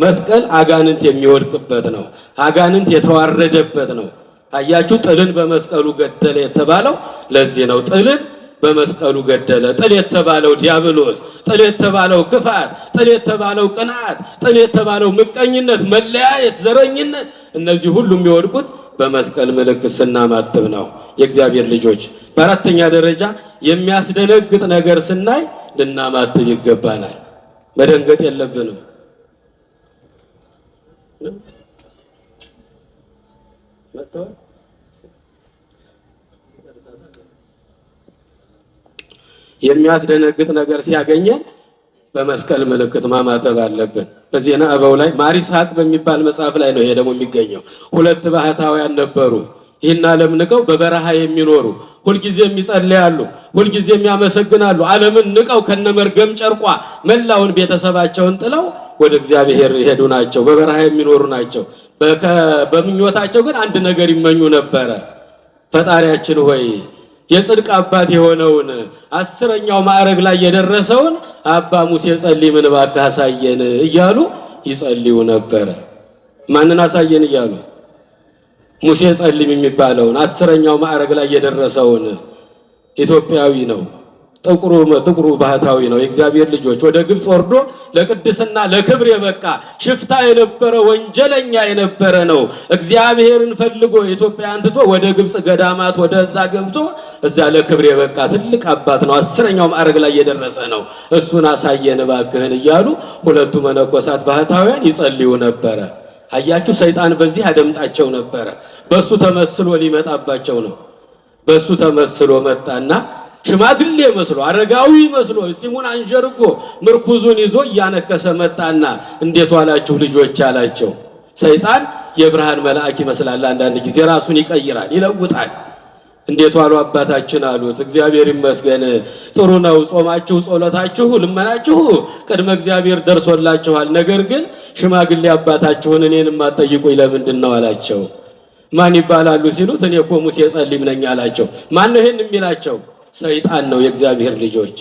መስቀል አጋንንት የሚወድቅበት ነው። አጋንንት የተዋረደበት ነው። አያችሁ፣ ጥልን በመስቀሉ ገደለ የተባለው ለዚህ ነው። ጥልን በመስቀሉ ገደለ። ጥል የተባለው ዲያብሎስ፣ ጥል የተባለው ክፋት፣ ጥል የተባለው ቅናት፣ ጥል የተባለው ምቀኝነት፣ መለያየት፣ ዘረኝነት፣ እነዚህ ሁሉ የሚወድቁት በመስቀል ምልክት ስናማትብ ነው። የእግዚአብሔር ልጆች በአራተኛ ደረጃ የሚያስደነግጥ ነገር ስናይ ልናማትብ ይገባናል። መደንገጥ የለብንም። የሚያስደነግጥ ነገር ሲያገኘን በመስቀል ምልክት ማማተብ አለብን። በዜና አበው ላይ ማር ይስሐቅ በሚባል መጽሐፍ ላይ ነው ይሄ ደግሞ የሚገኘው። 2 ባህታውያን ነበሩ። ይህን ዓለም ንቀው በበረሃ የሚኖሩ ሁልጊዜም ይጸልያሉ፣ ሁልጊዜም ያመሰግናሉ። ዓለምን ንቀው ከነመርገም ጨርቋ መላውን ቤተሰባቸውን ጥለው ወደ እግዚአብሔር የሄዱ ናቸው። በበረሃ የሚኖሩ ናቸው። በምኞታቸው ግን አንድ ነገር ይመኙ ነበረ። ፈጣሪያችን ሆይ የጽድቅ አባት የሆነውን 10ኛው ማዕረግ ላይ የደረሰውን አባ ሙሴ ጸልይ ምን እባክህ አሳየን እያሉ ይጸልዩ ነበረ። ማንን አሳየን እያሉ? ሙሴ ጸልይ የሚባለውን 10ኛው ማዕረግ ላይ የደረሰውን ኢትዮጵያዊ ነው። ጥቁሩ ባህታዊ ነው። የእግዚአብሔር ልጆች ወደ ግብፅ ወርዶ ለቅድስና ለክብር የበቃ ሽፍታ የነበረ ወንጀለኛ የነበረ ነው። እግዚአብሔርን ፈልጎ ኢትዮጵያን ትቶ ወደ ግብፅ ገዳማት ወደዛ ገብቶ እዛ ለክብር የበቃ ትልቅ አባት ነው። 10ኛው ማዕረግ ላይ የደረሰ ነው። እሱን አሳየን እባክህን እያሉ 2ቱ መነኮሳት ባህታውያን ይጸልዩ ነበረ። አያችሁ፣ ሰይጣን በዚህ አደምጣቸው ነበረ። በሱ ተመስሎ ሊመጣባቸው ነው። በሱ ተመስሎ መጣና ሽማግሌ መስሎ አረጋዊ መስሎ ሲሙን አንጀርጎ ምርኩዙን ይዞ እያነከሰ መጣና እንዴት ዋላችሁ ልጆች አላቸው። ሰይጣን የብርሃን መልአክ ይመስላል። አንዳንድ ጊዜ ራሱን ይቀይራል፣ ይለውጣል። እንዴት ዋሉ አባታችን አሉት። እግዚአብሔር ይመስገን ጥሩ ነው። ጾማችሁ፣ ጸሎታችሁ፣ ልመናችሁ ቅድመ እግዚአብሔር ደርሶላችኋል። ነገር ግን ሽማግሌ አባታችሁን እኔን ማጠይቁኝ ለምንድን ነው አላቸው። ማን ይባላሉ ሲሉት እኔ እኮ ሙሴ ጸሊም ነኝ አላቸው። ማን ነው ይሄን የሚላቸው? ሰይጣን ነው። የእግዚአብሔር ልጆች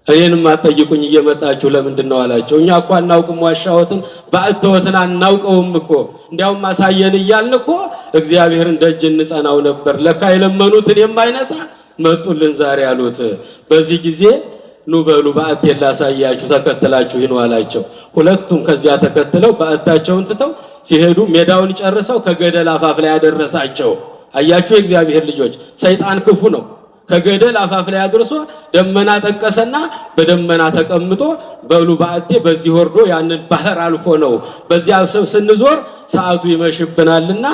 እኔንም አጠይቁኝ እየመጣችሁ ለምንድን ነው አላቸው። እኛ እኮ አናውቅም፣ ዋሻዎትን ባዕተወትን አናውቀውም እኮ እንዲያውም ማሳየን እያልን እኮ እግዚአብሔርን ደጅ እንጸናው ነበር። ለካ የለመኑትን የማይነሳ መጡልን ዛሬ አሉት። በዚህ ጊዜ ኑ በሉ ባዕቴን ላሳያችሁ ተከትላችሁ ይኑ አላቸው። 2ቱም ከዚያ ተከትለው ባዕታቸውን ትተው ሲሄዱ ሜዳውን ጨርሰው ከገደል አፋፍ ላይ ያደረሳቸው። አያችሁ የእግዚአብሔር ልጆች ሰይጣን ክፉ ነው። ከገደል አፋፍ ላይ አድርሶ ደመና ጠቀሰና በደመና ተቀምጦ በሉ ባዕቴ በዚህ ወርዶ ያንን ባህር አልፎ ነው በዚያ ስንዞር ሰዓቱ ይመሽብናልና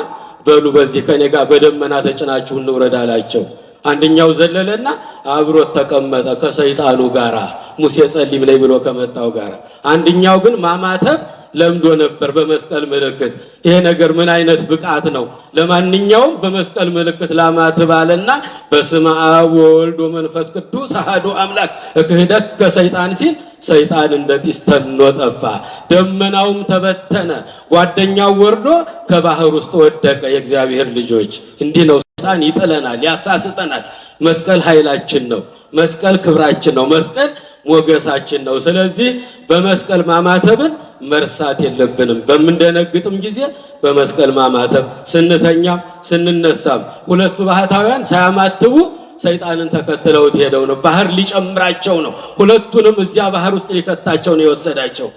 በሉ በዚህ ከኔ ጋር በደመና ተጭናችሁ እንውረድ አላቸው። አንደኛው ዘለለና አብሮት ተቀመጠ ከሰይጣኑ ጋራ ሙሴ ጸሊም ላይ ብሎ ከመጣው ጋራ። አንደኛው ግን ማማተብ ለምዶ ነበር በመስቀል ምልክት። ይሄ ነገር ምን አይነት ብቃት ነው? ለማንኛውም በመስቀል ምልክት ላማትብ አለና በስመ አብ ወወልድ ወመንፈስ ቅዱስ አሐዱ አምላክ እክህደከ ሰይጣን ሲል ሰይጣን እንደ ጢስ ተኖ ጠፋ። ደመናውም ተበተነ። ጓደኛው ወርዶ ከባህር ውስጥ ወደቀ። የእግዚአብሔር ልጆች እንዲህ ነው ሰይጣን ይጥለናል፣ ያሳስተናል። መስቀል ኃይላችን ነው። መስቀል ክብራችን ነው። መስቀል ሞገሳችን ነው። ስለዚህ በመስቀል ማማተብን መርሳት የለብንም። በምንደነግጥም ጊዜ በመስቀል ማማተብ፣ ስንተኛም ስንነሳም። 2ቱ ባህታውያን ሳያማትቡ ሰይጣንን ተከትለውት ሄደው ነው። ባህር ሊጨምራቸው ነው። ሁለቱንም እዚያ ባህር ውስጥ ሊከታቸው ነው የወሰዳቸው።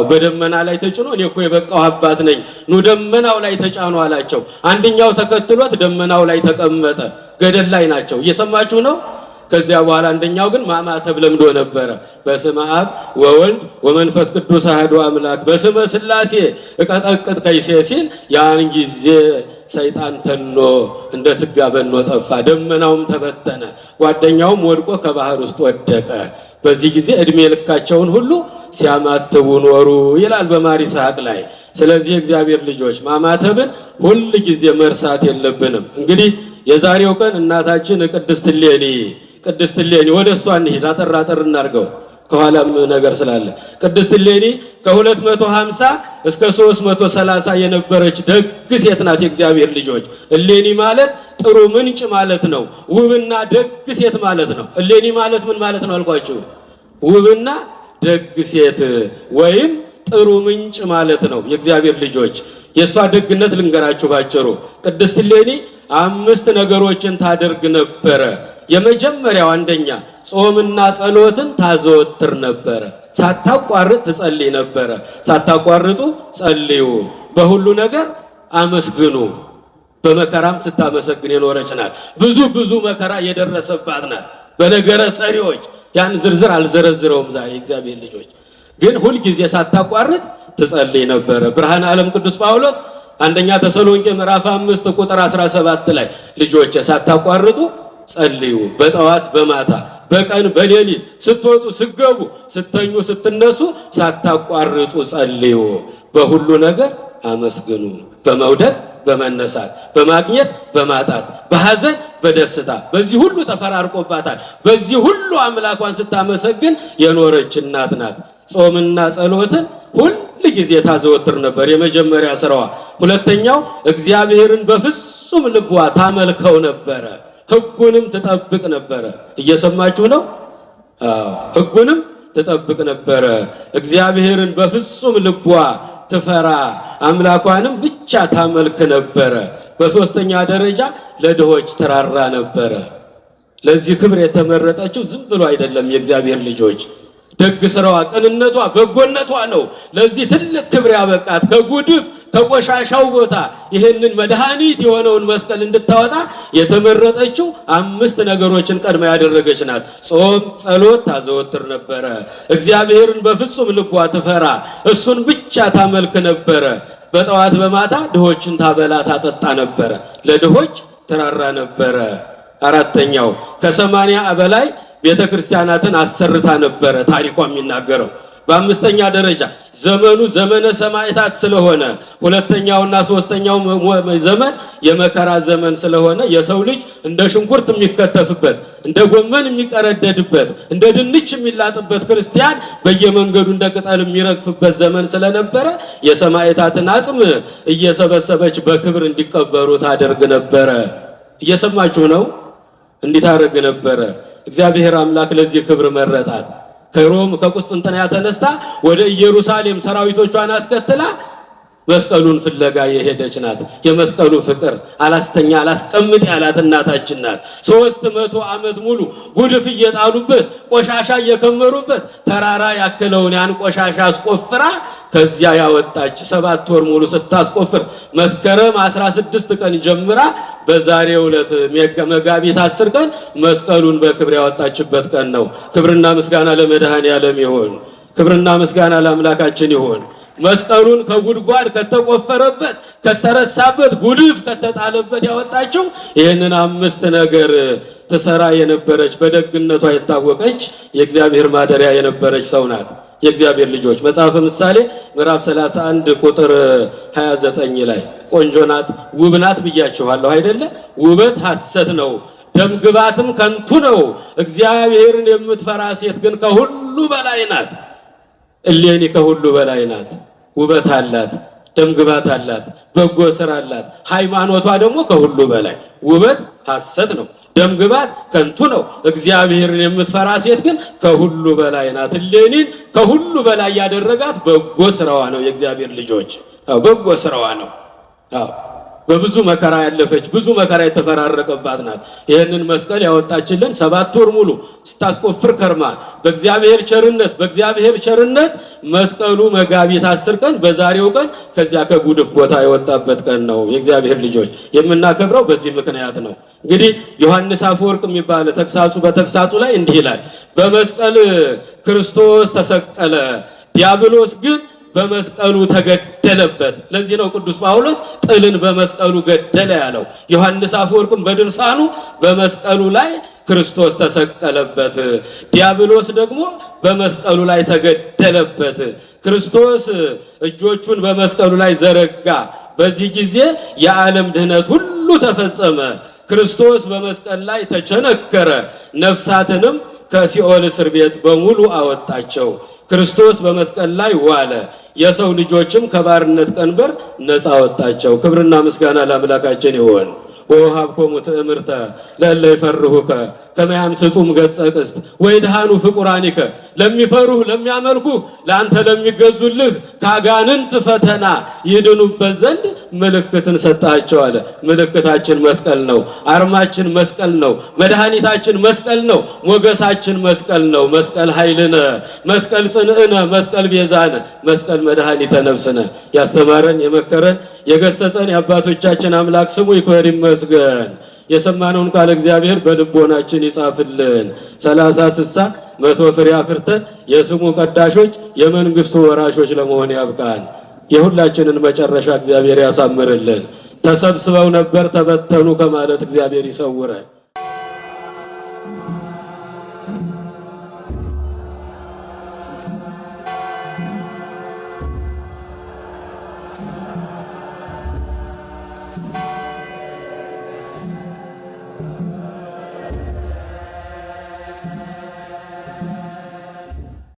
በደመና ላይ ተጭኖ እኔ እኮ የበቃው አባት ነኝ ኑ ደመናው ላይ ተጫኑ አላቸው። አንደኛው ተከትሎት ደመናው ላይ ተቀመጠ። ገደል ላይ ናቸው። እየሰማችሁ ነው። ከዚያ በኋላ አንደኛው ግን ማማተብ ለምዶ ነበረ። በስመ አብ ወወልድ ወመንፈስ ቅዱስ አሐዱ አምላክ በስመ ሥላሴ እቀጠቅጥ ከይሴ ሲል ያን ጊዜ ሰይጣን ተኖ እንደ ትቢያ በኖ ጠፋ። ደመናውም ተበተነ። ጓደኛውም ወድቆ ከባህር ውስጥ ወደቀ። በዚህ ጊዜ እድሜ ልካቸውን ሁሉ ሲያማትቡ ኖሩ ይላል በማር ይስሐቅ ላይ። ስለዚህ እግዚአብሔር ልጆች ማማተብን ሁል ጊዜ መርሳት የለብንም። እንግዲህ የዛሬው ቀን እናታችን ቅድስት እሌኒ ወደ እሷ እንሂድ። አጠር እናርገው ከኋላም ነገር ስላለ ቅድስት እሌኒ ከ250 እስከ 330 የነበረች ደግ ሴት ናት። የእግዚአብሔር ልጆች እሌኒ ማለት ጥሩ ምንጭ ማለት ነው። ውብና ደግ ሴት ማለት ነው። እሌኒ ማለት ምን ማለት ነው አልኳችሁ? ውብና ደግ ሴት ወይም ጥሩ ምንጭ ማለት ነው። የእግዚአብሔር ልጆች የሷ ደግነት ልንገራችሁ ባጭሩ። ቅድስት እሌኒ 5 ነገሮችን ታደርግ ነበረ። የመጀመሪያው አንደኛ ጾምና ጸሎትን ታዘወትር ነበረ። ሳታቋርጥ ትጸልይ ነበረ። ሳታቋርጡ ጸልዩ፣ በሁሉ ነገር አመስግኑ። በመከራም ስታመሰግን የኖረች ናት። ብዙ መከራ የደረሰባት ናት። በነገረ ሰሪዎች ያን ዝርዝር አልዘረዝረውም ዛሬ። እግዚአብሔር ልጆች ግን ሁል ጊዜ ሳታቋርጥ ትጸልይ ነበረ። ብርሃነ ዓለም ቅዱስ ጳውሎስ አንደኛ ተሰሎንቄ ምዕራፍ 5 ቁጥር 17 ላይ ልጆች ሳታቋርጡ ጸልዩ፣ በጠዋት በማታ በቀን በሌሊት ስትወጡ ስትገቡ ስተኙ ስትነሱ ሳታቋርጡ ጸልዩ፣ በሁሉ ነገር አመስግኑ፣ በመውደቅ በመነሳት በማግኘት በማጣት በሐዘን በደስታ በዚህ ሁሉ ተፈራርቆባታል። በዚህ ሁሉ አምላኳን ስታመሰግን የኖረች እናት ናት። ጾምና ጸሎትን ሁል ጊዜ ታዘወትር ነበር፣ የመጀመሪያ ስራዋ። ሁለተኛው እግዚአብሔርን በፍጹም ልቧ ታመልከው ነበረ። ሕጉንም ትጠብቅ ነበረ። እየሰማችሁ ነው? ሕጉንም ትጠብቅ ነበረ። እግዚአብሔርን በፍጹም ልቧ ትፈራ፣ አምላኳንም ብቻ ታመልክ ነበረ። በሶስተኛ ደረጃ ለድሆች ትራራ ነበረ። ለዚህ ክብር የተመረጠችው ዝም ብሎ አይደለም። የእግዚአብሔር ልጆች ደግ ስራዋ፣ ቅንነቷ፣ በጎነቷ ነው ለዚህ ትልቅ ክብር ያበቃት። ከጉድፍ ከቆሻሻው ቦታ ይህንን መድኃኒት የሆነውን መስቀል እንድታወጣ የተመረጠችው 5 ነገሮችን ቀድማ ያደረገች ናት። ጾም፣ ጸሎት ታዘወትር ነበረ። እግዚአብሔርን በፍጹም ልቧ ትፈራ፣ እሱን ብቻ ታመልክ ነበረ። በጠዋት በማታ ድሆችን ታበላ ታጠጣ ነበረ። ለድሆች ትራራ ነበረ። አራተኛው ከ80 በላይ ቤተ ክርስቲያናትን አሰርታ ነበረ ታሪኳ የሚናገረው። በአምስተኛ ደረጃ ዘመኑ ዘመነ ሰማዕታት ስለሆነ፣ ሁለተኛውና ሶስተኛው ዘመን የመከራ ዘመን ስለሆነ የሰው ልጅ እንደ ሽንኩርት የሚከተፍበት፣ እንደ ጎመን የሚቀረደድበት፣ እንደ ድንች የሚላጥበት ክርስቲያን በየመንገዱ እንደ ቅጠል የሚረግፍበት ዘመን ስለነበረ የሰማዕታትን አጽም እየሰበሰበች በክብር እንዲቀበሩ ታደርግ ነበረ። እየሰማችሁ ነው? እንዲታረግ ነበረ። እግዚአብሔር አምላክ ለዚህ ክብር መረጣት። ከሮም ከቁስጥንጥንያ ተነስታ ወደ ኢየሩሳሌም ሰራዊቶቿን አስከትላ መስቀሉን ፍለጋ የሄደች ናት። የመስቀሉ ፍቅር አላስተኛ አላስቀምጥ ያላት እናታችን ናት። 300 ዓመት ሙሉ ጉድፍ እየጣሉበት ቆሻሻ እየከመሩበት ተራራ ያክለውን ያን ቆሻሻ አስቆፍራ ከዚያ ያወጣች 7 ወር ሙሉ ስታስቆፍር መስከረም 16 ቀን ጀምራ በዛሬው ዕለት መጋቢት 10 ቀን መስቀሉን በክብር ያወጣችበት ቀን ነው። ክብርና ምስጋና ለመድኃኔዓለም ይሁን። ክብርና ምስጋና ለአምላካችን ይሁን። መስቀሉን ከጉድጓድ ከተቆፈረበት ከተረሳበት ጉድፍ ከተጣለበት ያወጣችው ይህንን 5 ነገር ትሰራ የነበረች በደግነቷ የታወቀች የእግዚአብሔር ማደሪያ የነበረች ሰው ናት። የእግዚአብሔር ልጆች መጽሐፈ ምሳሌ ምዕራፍ 31 ቁጥር 29 ላይ ቆንጆ ናት፣ ውብ ናት ብያችኋለሁ አይደለ? ውበት ሐሰት ነው፣ ደምግባትም ከንቱ ነው። እግዚአብሔርን የምትፈራ ሴት ግን ከሁሉ በላይ ናት። እሌኒ ከሁሉ በላይ ናት። ውበት አላት፣ ደምግባት አላት፣ በጎ ስራ አላት። ሃይማኖቷ ደግሞ ከሁሉ በላይ። ውበት ሐሰት ነው፣ ደምግባት ከንቱ ነው። እግዚአብሔርን የምትፈራ ሴት ግን ከሁሉ በላይ ናት። እሌኒን ከሁሉ በላይ ያደረጋት በጎ ስራዋ ነው። የእግዚአብሔር ልጆች በጎ ስራዋ ነው። በብዙ መከራ ያለፈች ብዙ መከራ የተፈራረቀባት ናት። ይህንን መስቀል ያወጣችልን 7 ወር ሙሉ ስታስቆፍር ከርማ በእግዚአብሔር ቸርነት መስቀሉ መጋቢት 10 ቀን በዛሬው ቀን ከዚያ ከጉድፍ ቦታ የወጣበት ቀን ነው። የእግዚአብሔር ልጆች የምናከብረው በዚህ ምክንያት ነው። እንግዲህ ዮሐንስ አፈወርቅ የሚባል በተግሳጹ ላይ እንዲህ ይላል፣ በመስቀል ክርስቶስ ተሰቀለ፣ ዲያብሎስ ግን በመስቀሉ ተገደለበት። ለዚህ ነው ቅዱስ ጳውሎስ ጥልን በመስቀሉ ገደለ ያለው። ዮሐንስ አፈወርቅም በድርሳኑ በመስቀሉ ላይ ክርስቶስ ተሰቀለበት፣ ዲያብሎስ ደግሞ በመስቀሉ ላይ ተገደለበት። ክርስቶስ እጆቹን በመስቀሉ ላይ ዘረጋ። በዚህ ጊዜ የዓለም ድህነት ሁሉ ተፈጸመ። ክርስቶስ በመስቀል ላይ ተቸነከረ፣ ነፍሳትንም ከሲኦል እስር ቤት በሙሉ አወጣቸው። ክርስቶስ በመስቀል ላይ ዋለ፣ የሰው ልጆችም ከባርነት ቀንበር ነፃ አወጣቸው። ክብርና ምስጋና ለአምላካችን ይሁን። ወወሀብኮሙ ትእምርተ ለእለ ይፈርሁከ ከመ ያምስጡም ገጸ ቅስት ወይድሃኑ ፍቁራኒከ፣ ለሚፈሩህ ለሚያመልኩህ ለአንተ ለሚገዙልህ ከአጋንንት ፈተና ይድኑበት ዘንድ ምልክትን ሰጣቸው አለ። ምልክታችን መስቀል ነው። አርማችን መስቀል ነው። መድኃኒታችን መስቀል ነው። ሞገሳችን መስቀል ነው። መስቀል ኃይልነ፣ መስቀል ጽንዕነ፣ መስቀል ቤዛነ፣ መስቀል መድኃኒተ ነፍስነ። ያስተማረን የመከረን የገሰጸን የአባቶቻችን አምላክ ስሙ ይክበር ይመስገን። የሰማነውን ቃል እግዚአብሔር በልቦናችን ይጻፍልን። 30፣ 60፣ 100 ፍሬ አፍርተን የስሙ ቀዳሾች የመንግስቱ ወራሾች ለመሆን ያብቃን። የሁላችንን መጨረሻ እግዚአብሔር ያሳምርልን። ተሰብስበው ነበር ተበተኑ ከማለት እግዚአብሔር ይሰውረን።